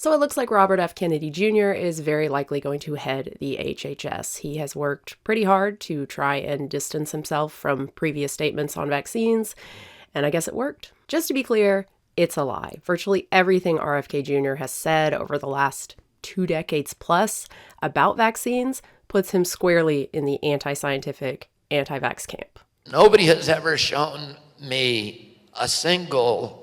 So it looks like Robert F. Kennedy Jr. is very likely going to head the HHS. He has worked pretty hard to try and distance himself from previous statements on vaccines, and I guess it worked. Just to be clear, it's a lie. Virtually everything RFK Jr. has said over the last 2 decades plus about vaccines puts him squarely in the anti-scientific, anti-vax camp. Nobody has ever shown me a single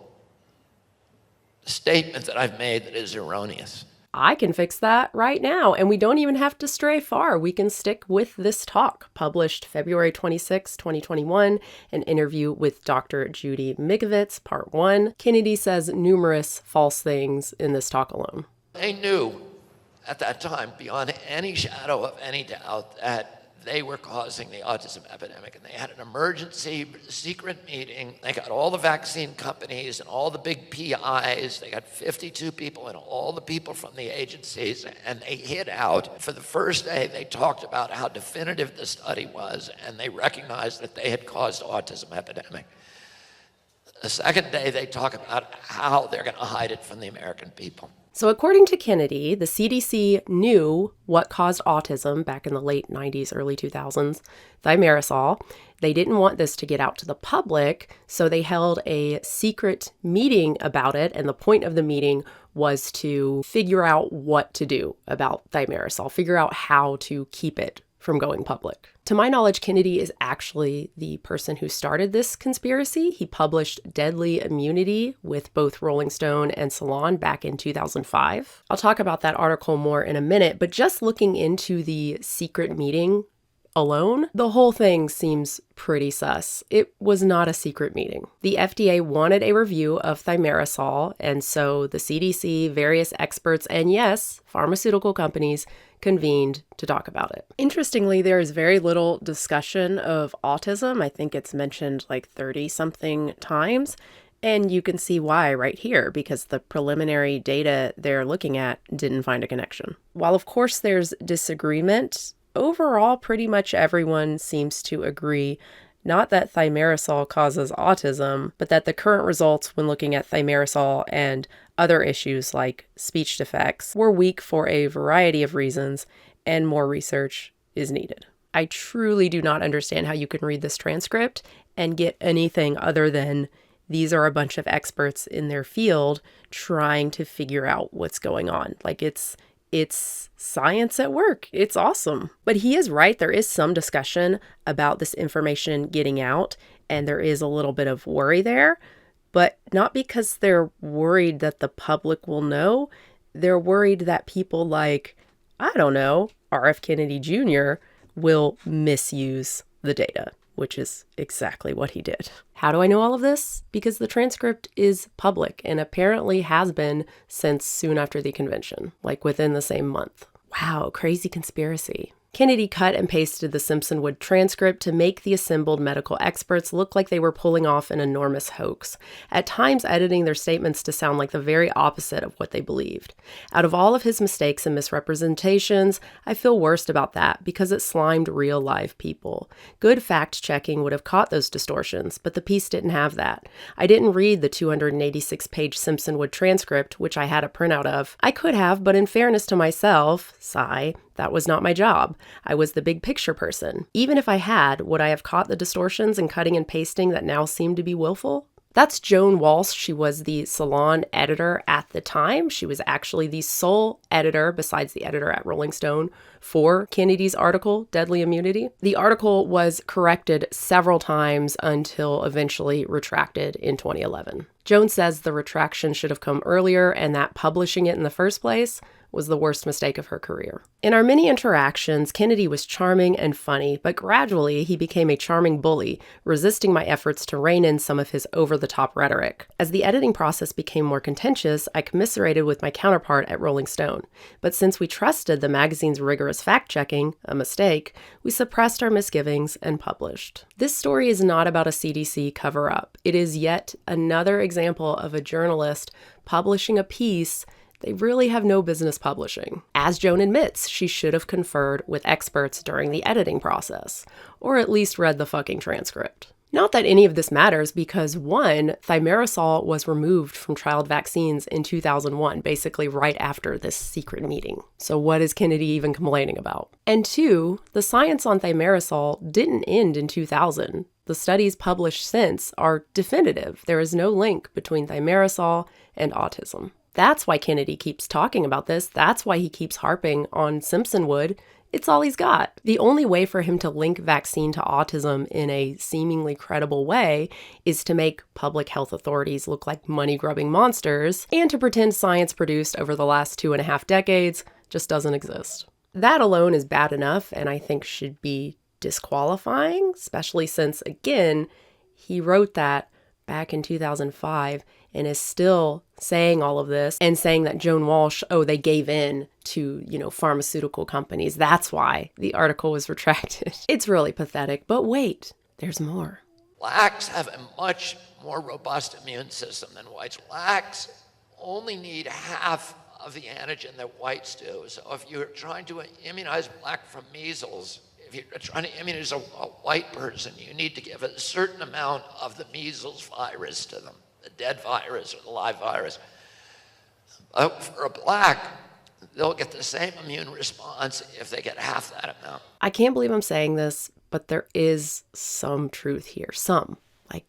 statement that I've made that is erroneous. I can fix that right now, and we don't even have to stray far. We can stick with this talk, published February 26, 2021, an interview with Dr. Judy Mikovits, part 1. Kennedy says numerous false things in this talk alone. They knew at that time, beyond any shadow of any doubt, that they were causing the autism epidemic, and they had an emergency secret meeting. They got all the vaccine companies and all the big PIs. They got 52 people and all the people from the agencies, and they hid out. For the first day, they talked about how definitive the study was, and they recognized that they had caused autism epidemic. The second day, they talk about how they're going to hide it from the American people. So according to Kennedy, the CDC knew what caused autism back in the late 90s, early 2000s, thimerosal. They didn't want this to get out to the public, so they held a secret meeting about it, and the point of the meeting was to figure out what to do about thimerosal, figure out how to keep it from going public. To my knowledge, Kennedy is actually the person who started this conspiracy. He published Deadly Immunity with both Rolling Stone and Salon back in 2005. I'll talk about that article more in a minute, but just looking into the secret meeting alone, the whole thing seems pretty sus. It was not a secret meeting. The FDA wanted a review of thimerosal, and so the CDC, various experts, and yes, pharmaceutical companies convened to talk about it. Interestingly, there is very little discussion of autism. I think it's mentioned like 30-something times. And you can see why right here, because the preliminary data they're looking at didn't find a connection. While of course there's disagreement, overall pretty much everyone seems to agree not that thimerosal causes autism, but that the current results when looking at thimerosal and other issues like speech defects were weak for a variety of reasons, and more research is needed. I truly do not understand how you can read this transcript and get anything other than these are a bunch of experts in their field trying to figure out what's going on. Like it's science at work. It's awesome. But he is right. There is some discussion about this information getting out, and there is a little bit of worry there, but not because they're worried that the public will know. They're worried that people like, I don't know, RF Kennedy Jr. will misuse the data, which is exactly what he did. How do I know all of this? Because the transcript is public and apparently has been since soon after the convention, like within the same month. Wow, crazy conspiracy. Kennedy cut and pasted the Simpsonwood transcript to make the assembled medical experts look like they were pulling off an enormous hoax, at times editing their statements to sound like the very opposite of what they believed. Out of all of his mistakes and misrepresentations, I feel worst about that because it slimed real live people. Good fact-checking would have caught those distortions, but the piece didn't have that. I didn't read the 286-page Simpsonwood transcript, which I had a printout of. I could have, but in fairness to myself, sigh, that was not my job. I was the big picture person. Even if I had, would I have caught the distortions and cutting and pasting that now seem to be willful? That's Joan Walsh. She was the Salon editor at the time. She was actually the sole editor, besides the editor at Rolling Stone, for Kennedy's article, Deadly Immunity. The article was corrected several times until eventually retracted in 2011. Joan says the retraction should have come earlier and that publishing it in the first place was the worst mistake of her career. In our many interactions, Kennedy was charming and funny, but gradually he became a charming bully, resisting my efforts to rein in some of his over-the-top rhetoric. As the editing process became more contentious, I commiserated with my counterpart at Rolling Stone. But since we trusted the magazine's rigorous fact-checking, a mistake, we suppressed our misgivings and published. This story is not about a CDC cover-up. It is yet another example of a journalist publishing a piece they really have no business publishing. As Joan admits, she should have conferred with experts during the editing process, or at least read the fucking transcript. Not that any of this matters because, one, thimerosal was removed from trialed vaccines in 2001, basically right after this secret meeting. So what is Kennedy even complaining about? And two, the science on thimerosal didn't end in 2000. The studies published since are definitive. There is no link between thimerosal and autism. That's why Kennedy keeps talking about this. That's why he keeps harping on Simpsonwood. It's all he's got. The only way for him to link vaccine to autism in a seemingly credible way is to make public health authorities look like money-grubbing monsters and to pretend science produced over the last 2.5 decades just doesn't exist. That alone is bad enough and I think should be disqualifying, especially since, again, he wrote that back in 2005 and is still saying all of this and saying that Joan Walsh, they gave in to, pharmaceutical companies. That's why the article was retracted. It's really pathetic, but wait, there's more. Blacks have a much more robust immune system than whites. Blacks only need half of the antigen that whites do. So if you're trying to immunize black from measles, if you're trying to immunize a white person, you need to give a certain amount of the measles virus to them, the dead virus or the live virus. For a black, they'll get the same immune response if they get half that amount. I can't believe I'm saying this, but there is some truth here. Some, like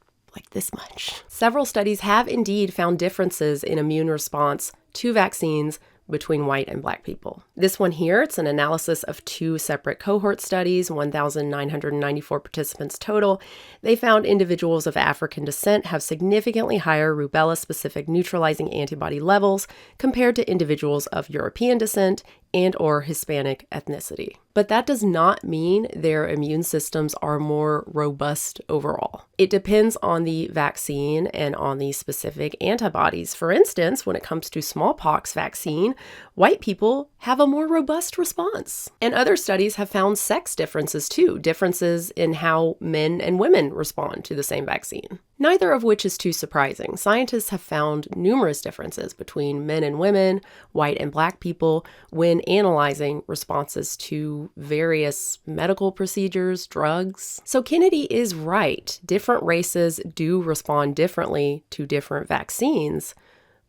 this much. Several studies have indeed found differences in immune response to vaccines between white and black people. This one here, it's an analysis of 2 separate cohort studies, 1,994 participants total. They found individuals of African descent have significantly higher rubella-specific neutralizing antibody levels compared to individuals of European descent and or Hispanic ethnicity. But that does not mean their immune systems are more robust overall. It depends on the vaccine and on the specific antibodies. For instance, when it comes to smallpox vaccine, white people have a more robust response. And other studies have found sex differences too, differences in how men and women respond to the same vaccine. Neither of which is too surprising. Scientists have found numerous differences between men and women, white and black people, when analyzing responses to various medical procedures, drugs. So Kennedy is right. Different races do respond differently to different vaccines.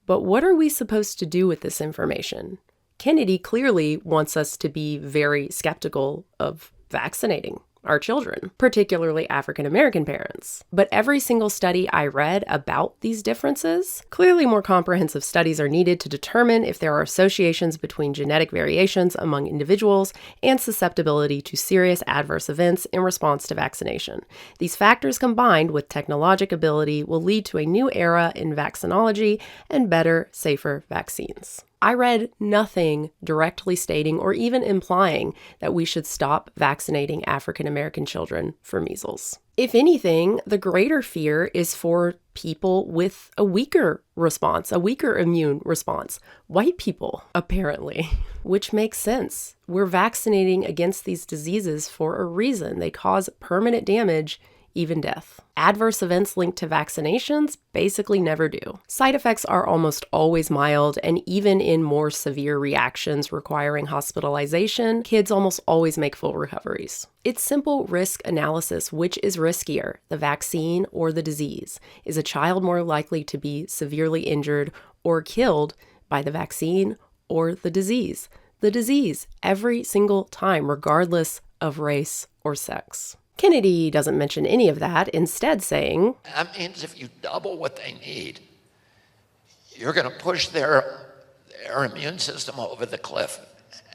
But what are we supposed to do with this information? Kennedy clearly wants us to be very skeptical of vaccinating our children, particularly African American parents. But every single study I read about these differences, clearly more comprehensive studies are needed to determine if there are associations between genetic variations among individuals and susceptibility to serious adverse events in response to vaccination. These factors combined with technologic ability will lead to a new era in vaccinology and better, safer vaccines. I read nothing directly stating or even implying that we should stop vaccinating African American children for measles. If anything, the greater fear is for people with a weaker response, a weaker immune response. White people, apparently, which makes sense. We're vaccinating against these diseases for a reason. They cause permanent damage, even death. Adverse events linked to vaccinations basically never do. Side effects are almost always mild, and even in more severe reactions requiring hospitalization, kids almost always make full recoveries. It's simple risk analysis. Which is riskier, the vaccine or the disease? Is a child more likely to be severely injured or killed by the vaccine or the disease? The disease, every single time, regardless of race or sex. Kennedy doesn't mention any of that, instead saying, that means if you double what they need, you're going to push their immune system over the cliff,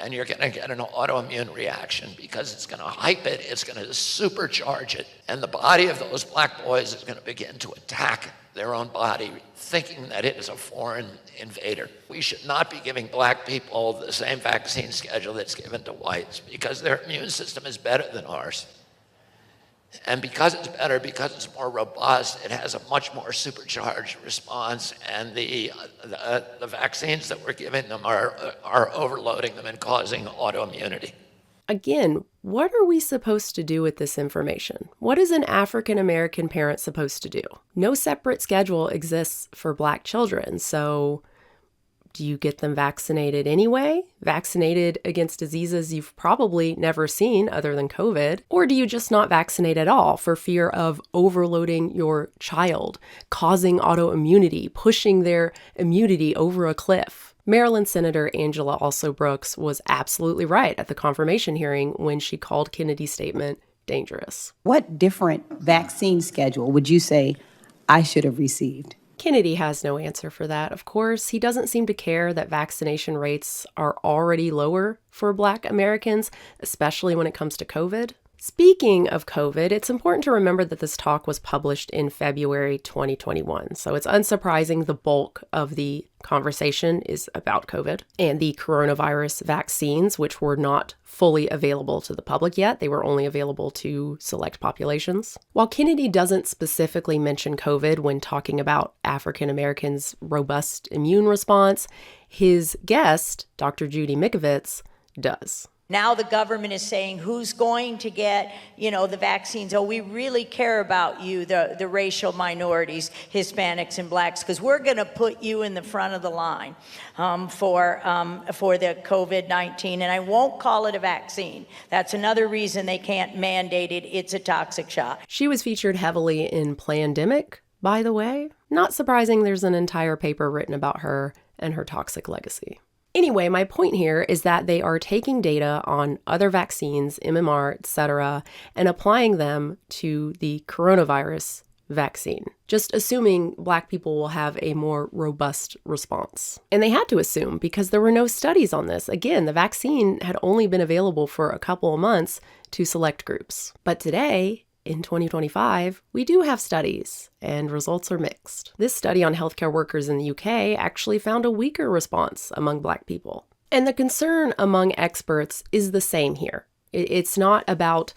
and you're going to get an autoimmune reaction because it's going to hype it, it's going to supercharge it, and the body of those black boys is going to begin to attack their own body, thinking that it is a foreign invader. We should not be giving black people the same vaccine schedule that's given to whites because their immune system is better than ours. And because it's better, because it's more robust, it has a much more supercharged response, and the vaccines that we're giving them are overloading them and causing autoimmunity. Again, what are we supposed to do with this information? What is an African American parent supposed to do? No separate schedule exists for black children, so Do you get them vaccinated anyway? Vaccinated against diseases you've probably never seen other than COVID? Or do you just not vaccinate at all for fear of overloading your child, causing autoimmunity, pushing their immunity over a cliff? Maryland Senator Angela Also Brooks was absolutely right at the confirmation hearing when she called Kennedy's statement dangerous. What different vaccine schedule would you say I should have received? Kennedy has no answer for that, of course. He doesn't seem to care that vaccination rates are already lower for Black Americans, especially when it comes to COVID. Speaking of COVID, it's important to remember that this talk was published in February 2021, so it's unsurprising the bulk of the conversation is about COVID and the coronavirus vaccines, which were not fully available to the public yet. They were only available to select populations. While Kennedy doesn't specifically mention COVID when talking about African Americans' robust immune response, his guest, Dr. Judy Mikovits, does. Now the government is saying who's going to get, the vaccines. Oh, we really care about you, the racial minorities, Hispanics and Blacks, because we're going to put you in the front of the line for the COVID-19. And I won't call it a vaccine. That's another reason they can't mandate it. It's a toxic shot. She was featured heavily in Plandemic, by the way. Not surprising there's an entire paper written about her and her toxic legacy. Anyway, my point here is that they are taking data on other vaccines, MMR, etc., and applying them to the coronavirus vaccine, just assuming Black people will have a more robust response. And they had to assume because there were no studies on this. Again, the vaccine had only been available for a couple of months to select groups. But today, in 2025, we do have studies, and results are mixed. This study on healthcare workers in the UK actually found a weaker response among Black people. And the concern among experts is the same here. It's not about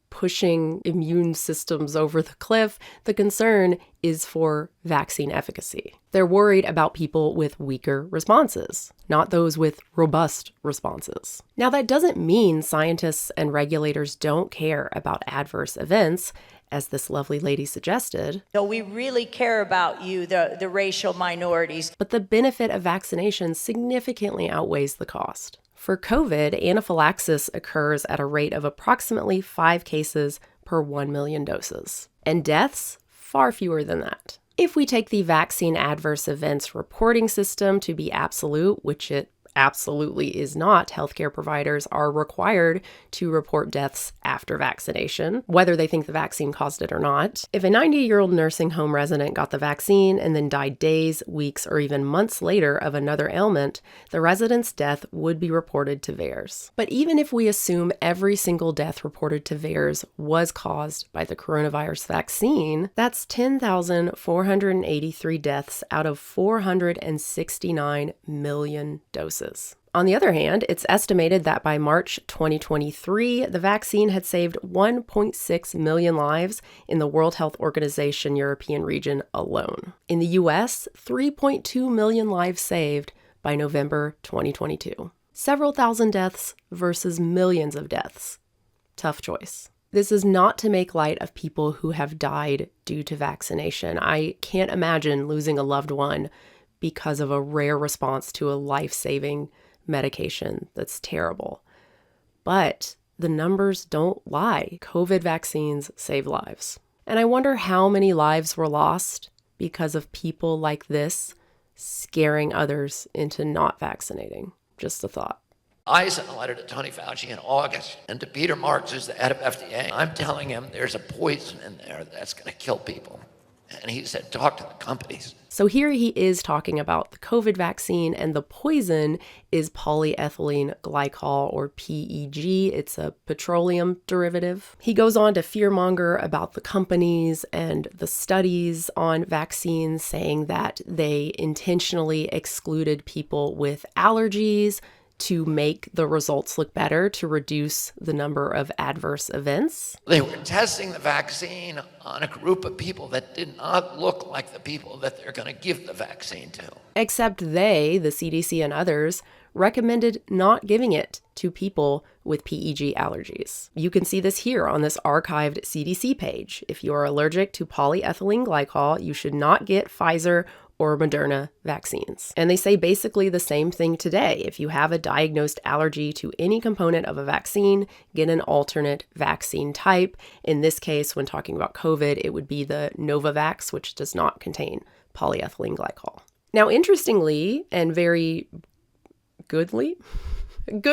pushing immune systems over the cliff. The concern is for vaccine efficacy. They're worried about people with weaker responses, not those with robust responses. Now, that doesn't mean scientists and regulators don't care about adverse events, as this lovely lady suggested. So we really care about you, the racial minorities. But the benefit of vaccination significantly outweighs the cost. For COVID, anaphylaxis occurs at a rate of approximately 5 cases per 1 million doses, and deaths far fewer than that. If we take the vaccine adverse events reporting system to be absolute, which it absolutely is not, healthcare providers are required to report deaths after vaccination, whether they think the vaccine caused it or not. If a 90-year-old nursing home resident got the vaccine and then died days, weeks, or even months later of another ailment, the resident's death would be reported to VAERS. But even if we assume every single death reported to VAERS was caused by the coronavirus vaccine, that's 10,483 deaths out of 469 million doses. On the other hand, it's estimated that by March 2023, the vaccine had saved 1.6 million lives in the World Health Organization European region alone. In the US, 3.2 million lives saved by November 2022. Several thousand deaths versus millions of deaths. Tough choice. This is not to make light of people who have died due to vaccination. I can't imagine losing a loved one because of a rare response to a life-saving medication. That's terrible. But the numbers don't lie. COVID vaccines save lives. And I wonder how many lives were lost because of people like this scaring others into not vaccinating. Just a thought. I sent a letter to Tony Fauci in August and to Peter Marks, who's the head of FDA. I'm telling him there's a poison in there that's going to kill people. And he said, talk to the companies. So here he is talking about the COVID vaccine, and the poison is polyethylene glycol, or PEG. It's a petroleum derivative. He goes on to fearmonger about the companies and the studies on vaccines, saying that they intentionally excluded people with allergies to make the results look better, to reduce the number of adverse events. They were testing the vaccine on a group of people that did not look like the people that they're going to give the vaccine to. Except they, the CDC and others, recommended not giving it to people with PEG allergies. You can see this here on this archived CDC page. If you are allergic to polyethylene glycol, you should not get Pfizer or Moderna vaccines. And they say basically the same thing today. If you have a diagnosed allergy to any component of a vaccine, get an alternate vaccine type. In this case, when talking about COVID, it would be the Novavax, which does not contain polyethylene glycol. Now, interestingly, and very good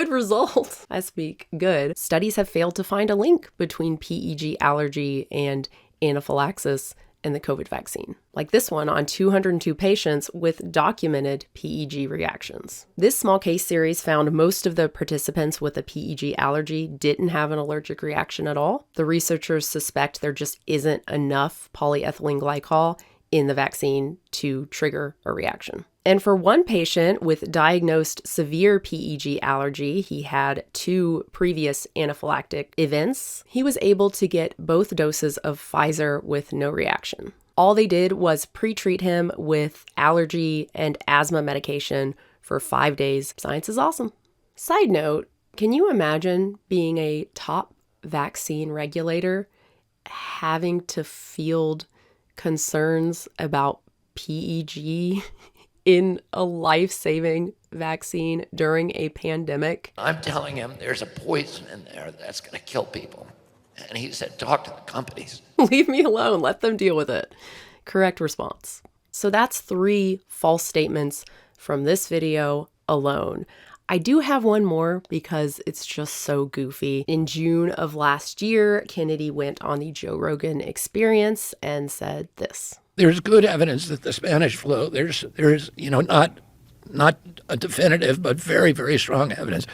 result, I speak good, studies have failed to find a link between PEG allergy and anaphylaxis and the COVID vaccine, like this one on 202 patients with documented PEG reactions. This small case series found most of the participants with a PEG allergy didn't have an allergic reaction at all. The researchers suspect there just isn't enough polyethylene glycol in the vaccine to trigger a reaction. And for one patient with diagnosed severe PEG allergy, he had 2 previous anaphylactic events. He was able to get both doses of Pfizer with no reaction. All they did was pre-treat him with allergy and asthma medication for 5 days. Science is awesome. Side note, can you imagine being a top vaccine regulator having to field concerns about PEG in a life-saving vaccine during a pandemic? I'm telling him there's a poison in there that's going to kill people. And he said, talk to the companies. Leave me alone. Let them deal with it. Correct response. So that's 3 false statements from this video alone. I do have one more because it's just so goofy. In June of last year, Kennedy went on the Joe Rogan Experience and said this. There's good evidence that the Spanish flu, there's not a definitive, but very, very strong evidence.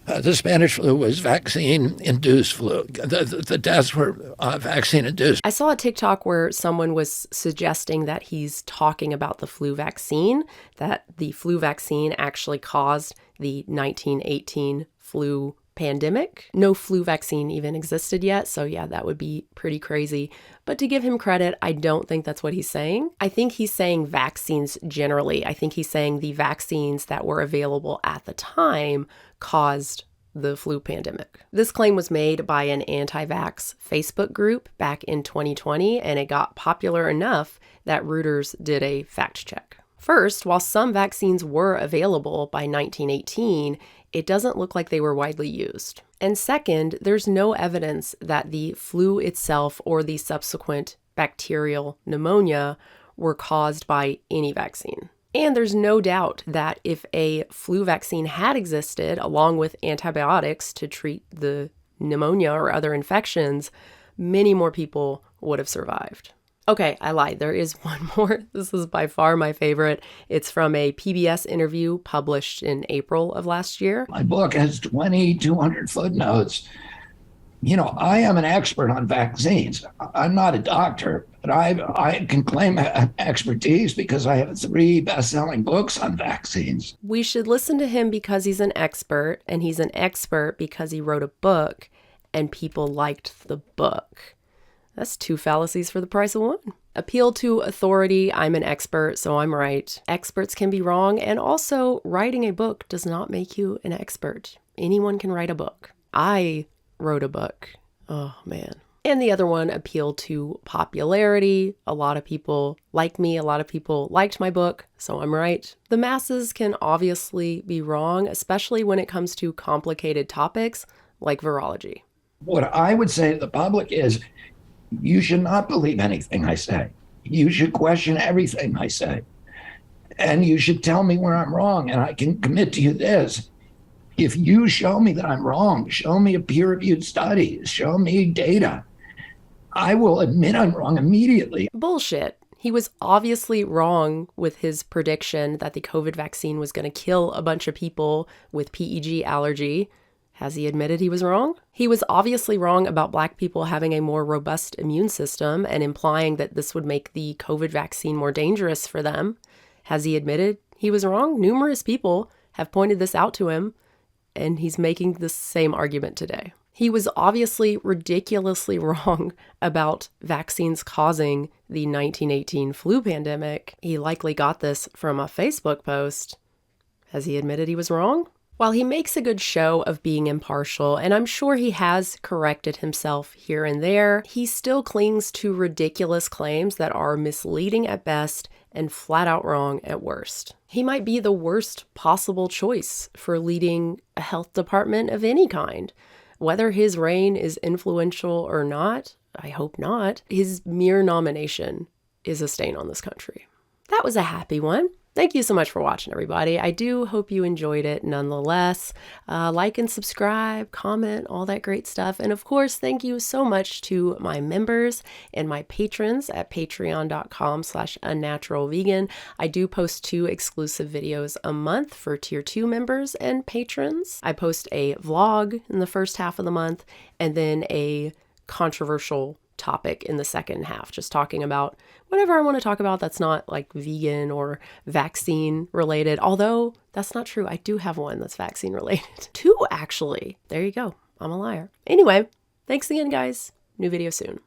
The Spanish flu was vaccine-induced flu. The deaths were vaccine-induced. I saw a TikTok where someone was suggesting that he's talking about the flu vaccine, that the flu vaccine actually caused the 1918 flu pandemic. No flu vaccine even existed yet, so yeah, that would be pretty crazy. But to give him credit, I don't think that's what he's saying. I think he's saying vaccines generally. I think he's saying the vaccines that were available at the time caused the flu pandemic. This claim was made by an Anti-Vax Facebook group back in 2020, and it got popular enough that Reuters did a fact check. First, while some vaccines were available by 1918, it doesn't look like they were widely used. And second, there's no evidence that the flu itself or the subsequent bacterial pneumonia were caused by any vaccine. And there's no doubt that if a flu vaccine had existed along with antibiotics to treat the pneumonia or other infections, many more people would have survived. Okay, I lied. There is one more. This is by far my favorite. It's from a PBS interview published in April of last year. My book has 2,200 footnotes. You know, I am an expert on vaccines. I'm not a doctor, but I can claim expertise because I have 3 best-selling books on vaccines. We should listen to him because he's an expert, and he's an expert because he wrote a book, and people liked the book. That's 2 fallacies for the price of 1. Appeal to authority. I'm an expert, so I'm right. Experts can be wrong, and also writing a book does not make you an expert. Anyone can write a book. I wrote a book. Oh, man. And the other one, appeal to popularity. A lot of people like me. A lot of people liked my book, so I'm right. The masses can obviously be wrong, especially when it comes to complicated topics like virology. What I would say to the public is, you should not believe anything I say. You should question everything I say. And you should tell me where I'm wrong. And I can commit to you this. If you show me that I'm wrong, show me a peer-reviewed study, show me data, I will admit I'm wrong immediately. Bullshit. He was obviously wrong with his prediction that the COVID vaccine was going to kill a bunch of people with PEG allergy. Has he admitted he was wrong? He was obviously wrong about Black people having a more robust immune system and implying that this would make the COVID vaccine more dangerous for them. Has he admitted he was wrong? Numerous people have pointed this out to him, and he's making the same argument today. He was obviously ridiculously wrong about vaccines causing the 1918 flu pandemic. He likely got this from a Facebook post. Has he admitted he was wrong? While he makes a good show of being impartial, and I'm sure he has corrected himself here and there, he still clings to ridiculous claims that are misleading at best and flat out wrong at worst. He might be the worst possible choice for leading a health department of any kind. Whether his reign is influential or not, I hope not, his mere nomination is a stain on this country. That was a happy one. Thank you so much for watching, everybody. I do hope you enjoyed it nonetheless. Like and subscribe, comment, all that great stuff. And of course, thank you so much to my members and my patrons at patreon.com/unnaturalvegan. I do post 2 exclusive videos a month for Tier 2 members and patrons. I post a vlog in the first half of the month and then a controversial topic in the second half, just talking about whatever I want to talk about that's not like vegan or vaccine related, although that's not true. I do have one that's vaccine related. 2 actually. There you go. I'm a liar. Anyway, thanks again, guys. New video soon.